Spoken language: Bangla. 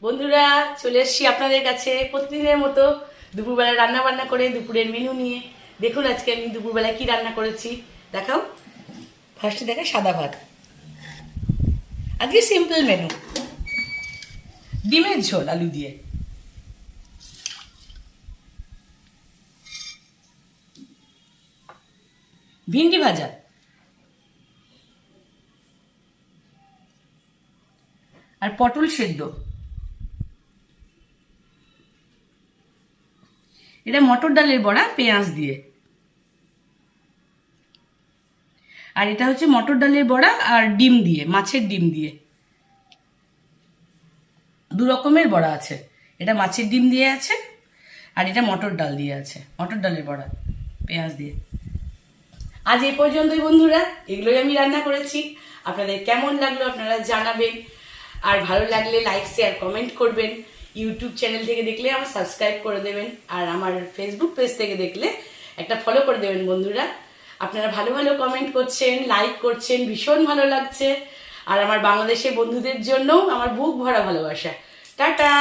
বন্ধুরা চলে এসেছি আপনাদের কাছে প্রতিদিনের মতো দুপুরবেলা রান্না বান্না করে দুপুরের মেনু নিয়ে। দেখুন আজকে আমি দুপুরবেলায় কি রান্না করেছি দেখাও। ফার্স্টে দেখা সাদা ভাত, আজকে সিম্পল মেনু, ডিমের ঝোল আলু দিয়ে, ভিন্ডি ভাজা, আর পটল সেদ্ধ। এটা মটর ডালের বড়া পেঁয়াজ দিয়ে। আর এটা হচ্ছে মটর ডালের বড়া আর ডিম দিয়ে, মাছের ডিম দিয়ে। দু রকমের বড়া আছে, এটা মাছের ডিম দিয়ে আছে আর এটা মটর ডাল দিয়ে আছে, মটর ডালের বড়া পেঁয়াজ দিয়ে। আজ এই পর্যন্তই বন্ধুরা, এগুলোই আমি রান্না করেছি। আপনাদের কেমন লাগলো আপনারা জানাবেন, আর ভালো লাগলে লাইক শেয়ার কমেন্ট করবেন। ইউটিউব চ্যানেল থেকে দেখলে আমার সাবস্ক্রাইব করে দেবেন, আর আমার ফেসবুক পেজ থেকে দেখলে একটা ফলো করে দেবেন বন্ধুরা। আপনারা ভালো ভালো কমেন্ট করছেন, লাইক করছেন, ভীষণ ভালো লাগছে। আর আমার বাংলাদেশের বন্ধুদের জন্যও আমার বুক ভরা ভালোবাসা। টাটা।